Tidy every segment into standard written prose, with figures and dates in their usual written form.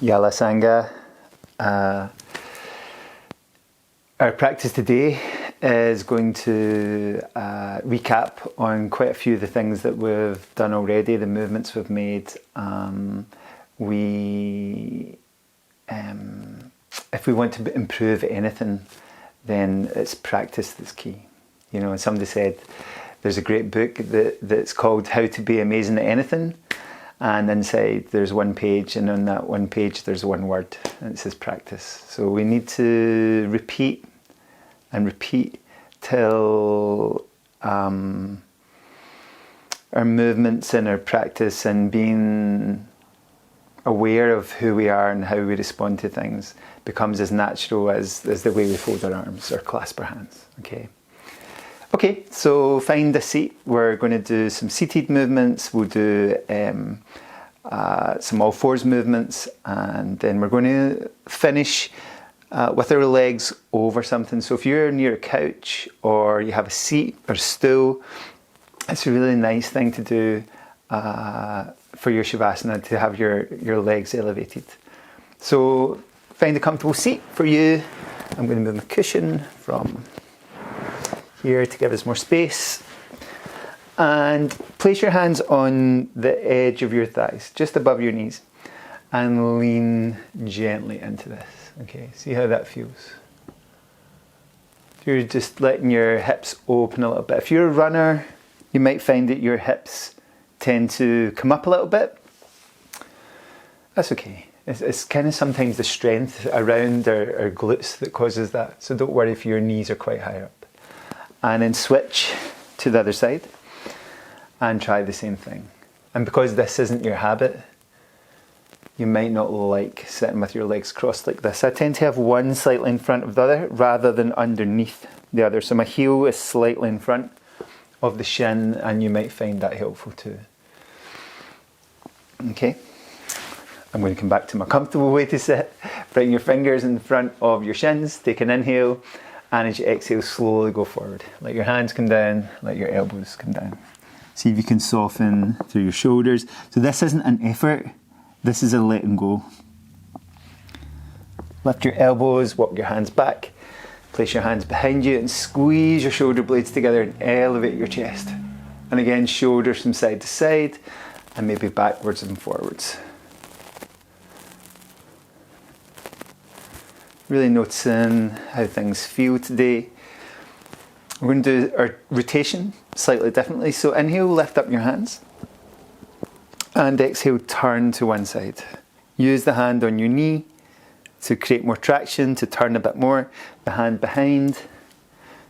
Yalasanga. Our practice today is going to recap on quite a few of the things that we've done already, the movements we've made. If we want to improve anything, then it's practice that's key. You know, and somebody said there's a great book that's called How to Be Amazing at Anything, and inside there's one page, and on that one page there's one word, and it says practice. So we need to repeat and repeat till our movements and our practice and being aware of who we are and how we respond to things becomes as natural as the way we fold our arms or clasp our hands. Okay, so find a seat. We're going to do some seated movements. We'll do some all fours movements, and then we're going to finish with our legs over something. So if you're near a couch or you have a seat or a stool, it's a really nice thing to do for your shavasana, to have your legs elevated. So find a comfortable seat for you. I'm going to move my cushion from here to give us more space. And place your hands on the edge of your thighs, just above your knees, and lean gently into this. Okay, see how that feels. You're just letting your hips open a little bit. If you're a runner, you might find that your hips tend to come up a little bit. That's okay. It's kind of sometimes the strength around our glutes that causes that. So don't worry if your knees are quite high up. And then switch to the other side and try the same thing. And because this isn't your habit, you might not like sitting with your legs crossed like this. I tend to have one slightly in front of the other rather than underneath the other. So my heel is slightly in front of the shin, and you might find that helpful too. Okay, I'm going to come back to my comfortable way to sit. Bring your fingers in front of your shins, take an inhale, and as you exhale, slowly go forward. Let your hands come down, let your elbows come down. See if you can soften through your shoulders. So this isn't an effort, this is a letting go. Lift your elbows, walk your hands back, place your hands behind you and squeeze your shoulder blades together and elevate your chest. And again, shoulders from side to side and maybe backwards and forwards. Really noticing how things feel today. We're going to do our rotation slightly differently. So inhale, lift up your hands. And exhale, turn to one side. Use the hand on your knee to create more traction, to turn a bit more. The hand behind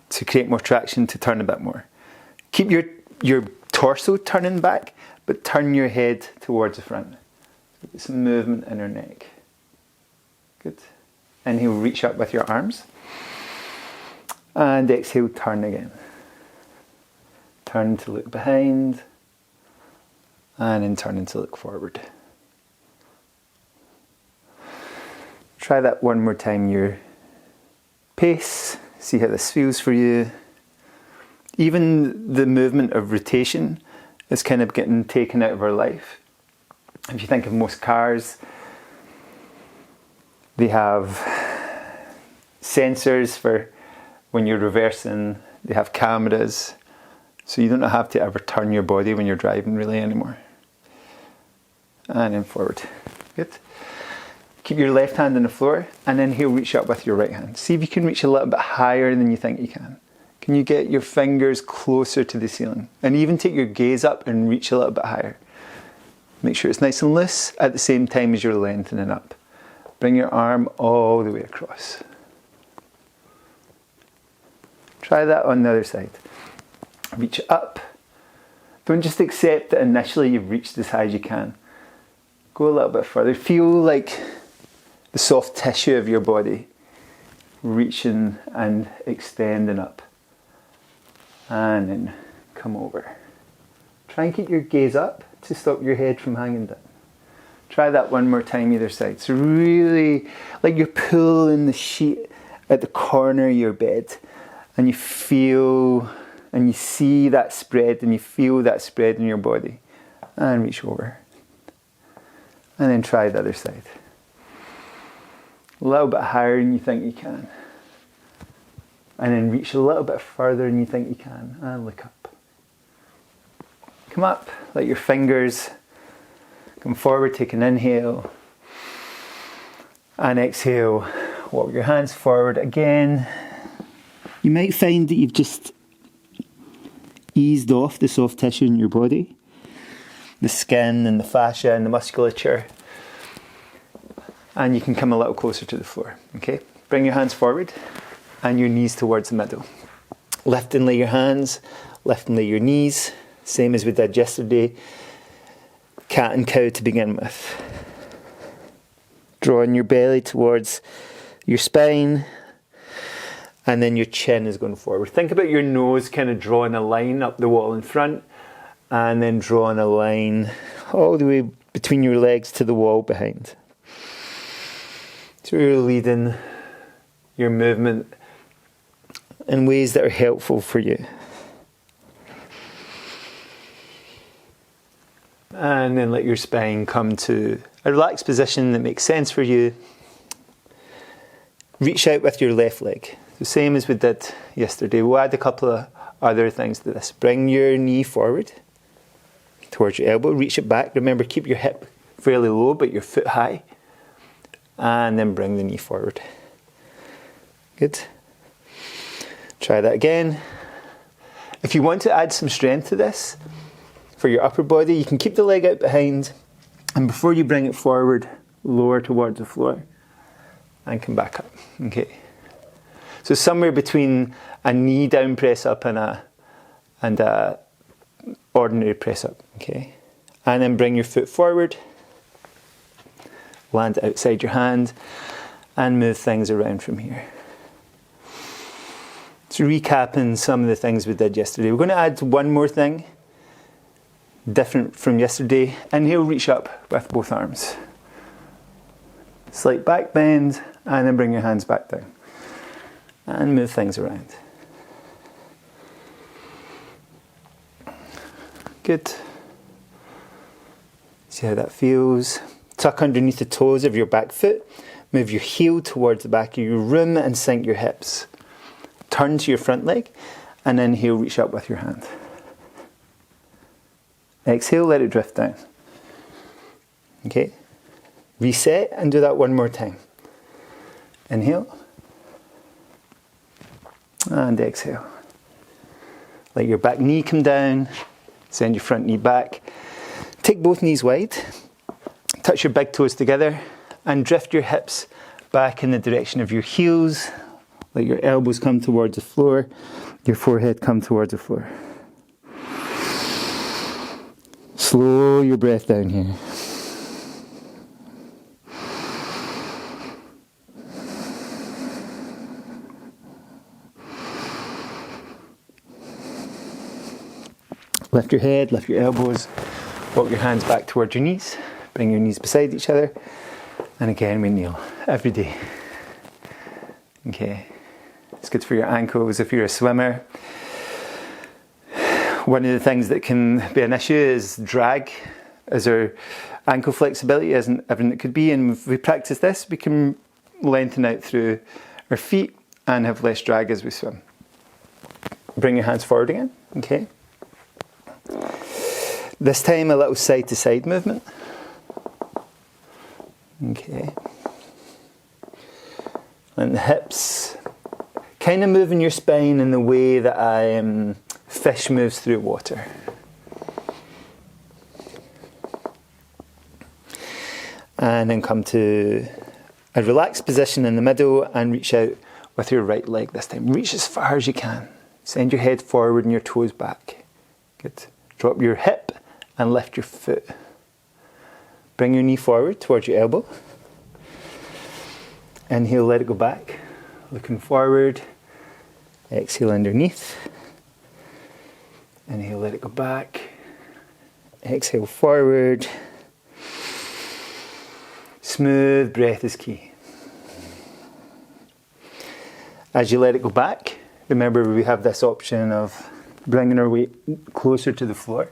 to create more traction, to turn a bit more. Keep your torso turning back, but turn your head towards the front. Get some movement in our neck. Good. Inhale, reach up with your arms. And exhale, turn again. Turn to look behind. And then turn to look forward. Try that one more time, your pace. See how this feels for you. Even the movement of rotation is kind of getting taken out of our life. If you think of most cars, they have sensors for when you're reversing, they have cameras, so you don't have to ever turn your body when you're driving really anymore. And then forward. Good. Keep your left hand on the floor, and then here reach up with your right hand. See if you can reach a little bit higher than you think you can. Can you get your fingers closer to the ceiling? And even take your gaze up and reach a little bit higher. Make sure it's nice and loose at the same time as you're lengthening up. Bring your arm all the way across. Try that on the other side. Reach up. Don't just accept that initially you've reached as high as you can. Go a little bit further. Feel like the soft tissue of your body reaching and extending up. And then come over. Try and keep your gaze up to stop your head from hanging down. Try that one more time either side. So really, like you're pulling the sheet at the corner of your bed, and you feel and you see that spread and you feel that spread in your body. And reach over. And then try the other side. a little bit higher than you think you can. And then reach a little bit further than you think you can, and look up. Come up, let your fingers come forward, take an inhale. And exhale, walk your hands forward again. You might find that you've just eased off the soft tissue in your body, the skin and the fascia and the musculature, and you can come a little closer to the floor. Okay, bring your hands forward and your knees towards the middle. Lift and lay your hands, lift and lay your knees, same as we did yesterday, cat and cow to begin with. Drawing your belly towards your spine, and then your chin is going forward. Think about your nose kind of drawing a line up the wall in front, and then drawing a line all the way between your legs to the wall behind. So you're leading your movement in ways that are helpful for you. And then let your spine come to a relaxed position that makes sense for you. Reach out with your left leg. The same as we did yesterday. We'll add a couple of other things to this. Bring your knee forward towards your elbow. Reach it back. Remember, keep your hip fairly low, but your foot high. And then bring the knee forward. Good. Try that again. If you want to add some strength to this, for your upper body, you can keep the leg out behind, and before you bring it forward, lower towards the floor and come back up. Okay. So somewhere between a knee down press up and a ordinary press up. Okay. And then bring your foot forward, land outside your hand, and move things around from here. So recapping some of the things we did yesterday. We're going to add one more thing, different from yesterday. Inhale, reach up with both arms. Slight back bend, and then bring your hands back down. And move things around. Good. See how that feels. Tuck underneath the toes of your back foot. Move your heel towards the back of your room and sink your hips. Turn to your front leg, and inhale, reach up with your hand. Exhale, let it drift down. Okay. Reset and do that one more time. Inhale. And exhale. Let your back knee come down. Send your front knee back. Take both knees wide. Touch your big toes together and drift your hips back in the direction of your heels. Let your elbows come towards the floor. Your forehead come towards the floor. Slow your breath down here. Lift your head, lift your elbows, walk your hands back towards your knees, bring your knees beside each other, and again we kneel every day. Okay, it's good for your ankles if you're a swimmer. One of the things that can be an issue is drag, as our ankle flexibility isn't everything it could be, and if we practice this, we can lengthen out through our feet and have less drag as we swim. Bring your hands forward again, okay? This time a little side to side movement. Okay. And the hips, kind of moving your spine in the way that a fish moves through water. And then come to a relaxed position in the middle and reach out with your right leg this time. Reach as far as you can. Send your head forward and your toes back. Good. Drop your hip and lift your foot. Bring your knee forward towards your elbow. Inhale, let it go back. Looking forward. Exhale underneath. Inhale, let it go back. Exhale forward. Smooth breath is key. As you let it go back, remember we have this option of bringing our weight closer to the floor.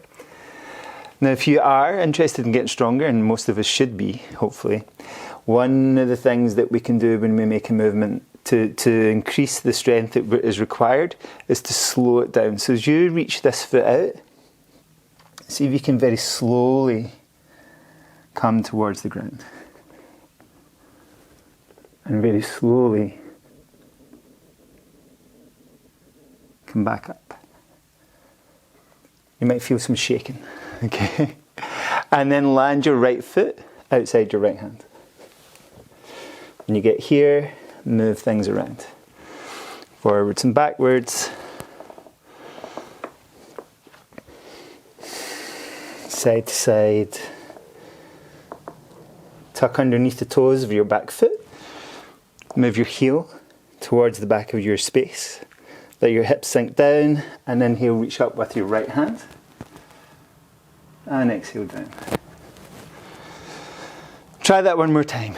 Now, if you are interested in getting stronger, and most of us should be, hopefully, one of the things that we can do when we make a movement to increase the strength that is required is to slow it down. So as you reach this foot out, see if you can very slowly come towards the ground. And very slowly come back up. You might feel some shaking, okay? And then land your right foot outside your right hand. When you get here, move things around. Forwards and backwards. Side to side. Tuck underneath the toes of your back foot. Move your heel towards the back of your space. Let your hips sink down and inhale, reach up with your right hand. And exhale down. Try that one more time.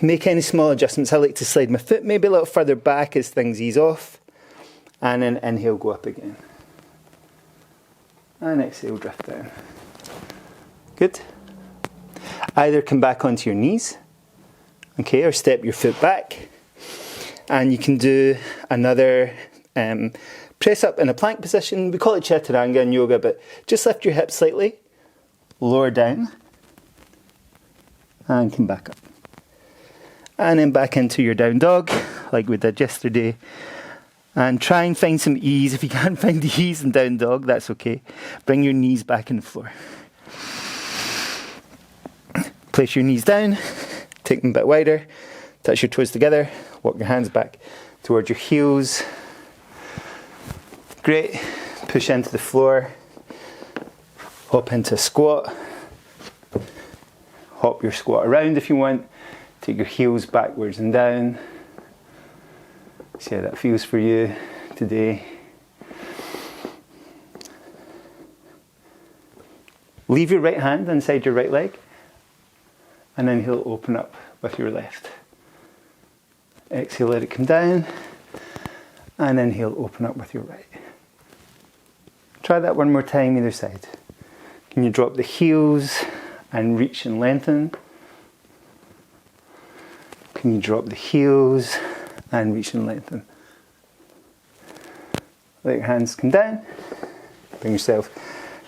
Make any small adjustments. I like to slide my foot maybe a little further back as things ease off. And then inhale, go up again. And exhale, drift down. Good. Either come back onto your knees, okay, or step your foot back. And you can do another press up in a plank position. We call it chaturanga in yoga, but just lift your hips slightly, lower down, and come back up. And then back into your down dog, like we did yesterday. And try and find some ease. If you can't find the ease in down dog, that's okay. Bring your knees back on the floor. Place your knees down, take them a bit wider, touch your toes together, walk your hands back towards your heels. Great. Push into the floor. Hop into a squat. Hop your squat around if you want. Take your heels backwards and down. See how that feels for you today. Leave your right hand inside your right leg. And then he'll open up with your left. Exhale, let it come down. And then he'll open up with your right. Try that one more time either side. Can you drop the heels and reach and lengthen? Can you drop the heels and reach and lengthen? Let your hands come down. Bring yourself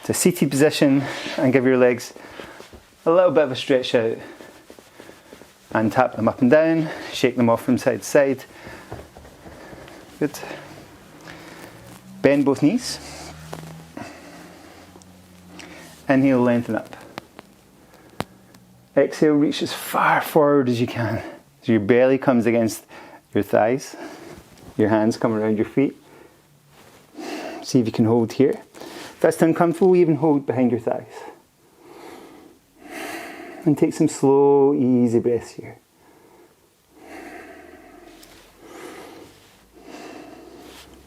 to a seated position and give your legs a little bit of a stretch out. And tap them up and down. Shake them off from side to side. Good. Bend both knees. Inhale, lengthen up. Exhale, reach as far forward as you can. So your belly comes against your thighs. Your hands come around your feet. See if you can hold here. If that's uncomfortable, even hold behind your thighs. And take some slow, easy breaths here.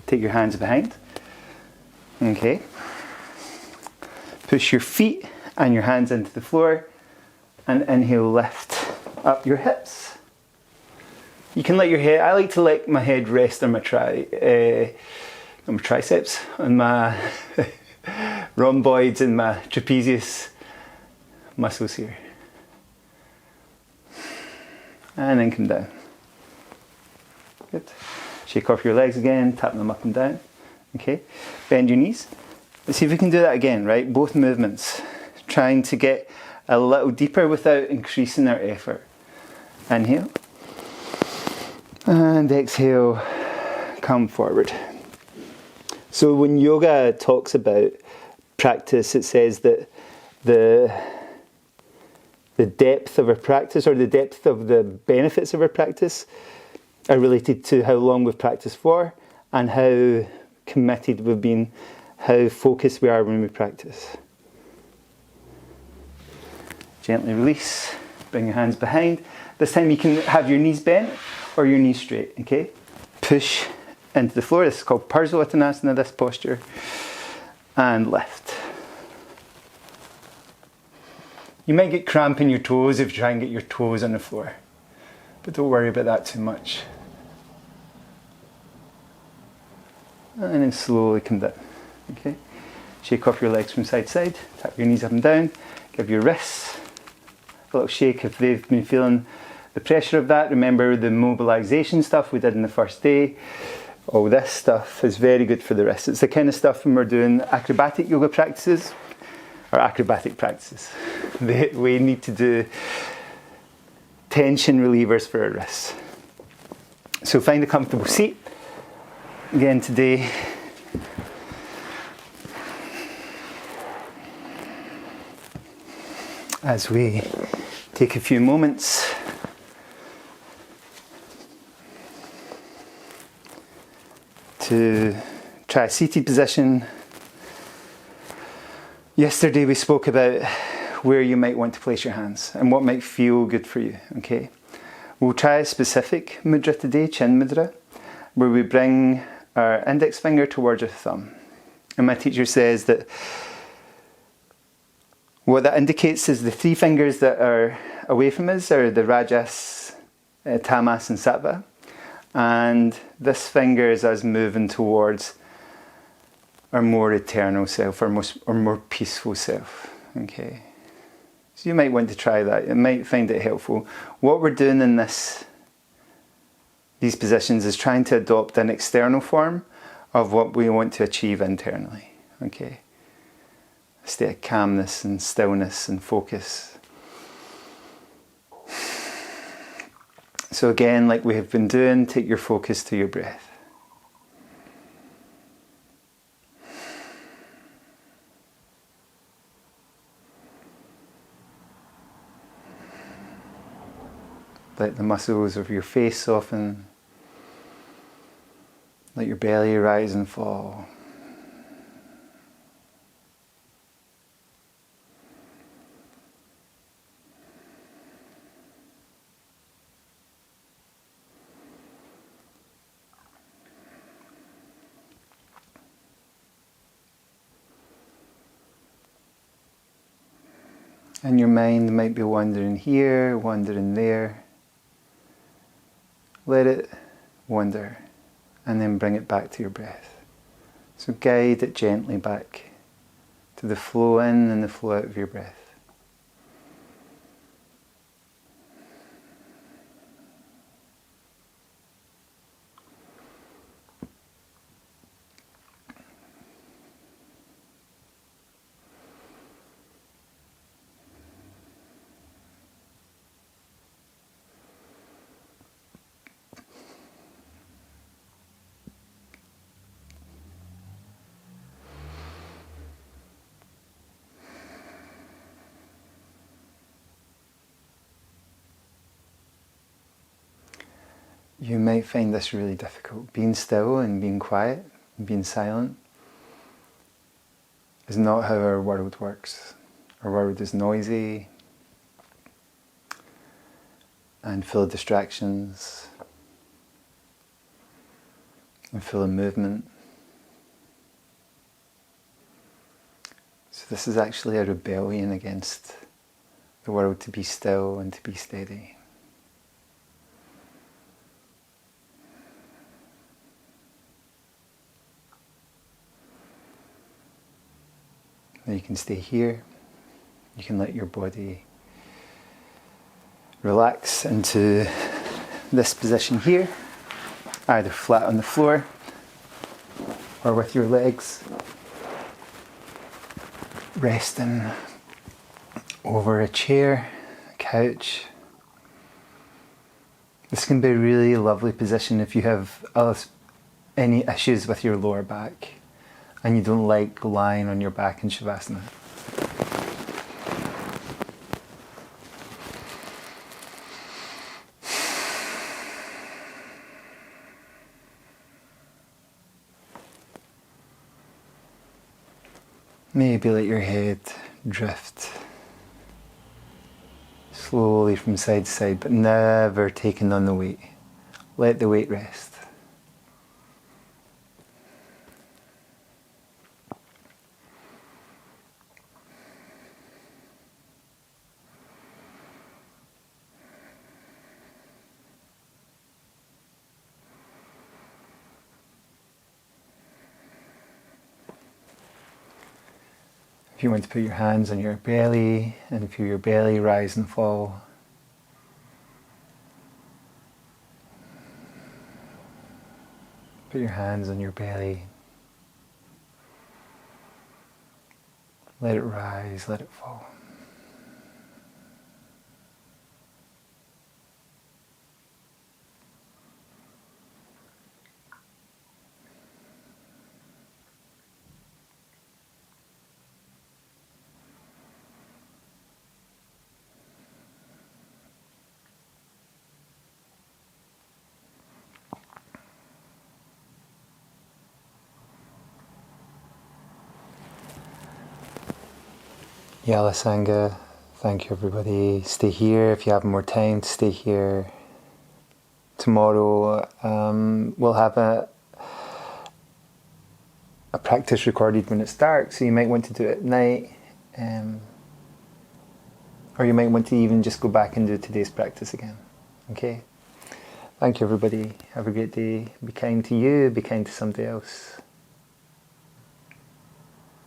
Take your hands behind. Okay. Push your feet and your hands into the floor. And inhale, lift up your hips. You can let your head, I like to let my head rest on my triceps, on my rhomboids and my trapezius muscles here. And then come down. Good. Shake off your legs again, tap them up and down. Okay. Bend your knees. Let's see if we can do that again, right? Both movements. Trying to get a little deeper without increasing our effort. Inhale. And exhale, come forward. So when yoga talks about practice, it says that the depth of our practice or the depth of the benefits of our practice are related to how long we've practiced for and how committed we've been, how focused we are when we practice. Gently release, bring your hands behind. This time you can have your knees bent or your knees straight, okay? Push into the floor. This is called Parsvottanasana, this posture. And lift. You might get cramp in your toes if you try and get your toes on the floor. But don't worry about that too much. And then slowly come down, okay? Shake off your legs from side to side, tap your knees up and down, give your wrists a little shake if they've been feeling the pressure of that. Remember the mobilization stuff we did in the first day. All this stuff is very good for the wrists. It's the kind of stuff when we're doing acrobatic yoga practices, or acrobatic practices. We need to do tension relievers for our wrists. So find a comfortable seat. Again today, as we take a few moments to try a seated position. Yesterday we spoke about where you might want to place your hands and what might feel good for you, okay? We'll try a specific mudra today, chin mudra, where we bring our index finger towards our thumb. And my teacher says that what that indicates is the three fingers that are away from us are the Rajas, Tamas and Sattva. And this finger is us moving towards our more eternal self, our more peaceful self. Okay. So you might want to try that. You might find it helpful. What we're doing in these positions is trying to adopt an external form of what we want to achieve internally. Okay. A state of calmness and stillness and focus. So again, like we have been doing, take your focus to your breath. Let the muscles of your face soften. Let your belly rise and fall. And your mind might be wandering here, wandering there. Let it wander and then bring it back to your breath. So guide it gently back to the flow in and the flow out of your breath. You might find this really difficult. Being still and being quiet and being silent is not how our world works. Our world is noisy and full of distractions and full of movement. So this is actually a rebellion against the world to be still and to be steady. Now you can stay here. You can let your body relax into this position here, either flat on the floor or with your legs resting over a chair, a couch. This can be a really lovely position if you have any issues with your lower back and you don't like lying on your back in shavasana. Maybe let your head drift slowly from side to side, but never taking on the weight. Let the weight rest. If you want to put your hands on your belly and feel your belly rise and fall. Put your hands on your belly. Let it rise, let it fall. Yala Sangha, thank you everybody. Stay here if you have more time to stay here. Tomorrow we'll have a practice recorded when it's dark, so you might want to do it at night. Or you might want to even just go back and do today's practice again. Okay? Thank you everybody. Have a great day. Be kind to you, be kind to somebody else.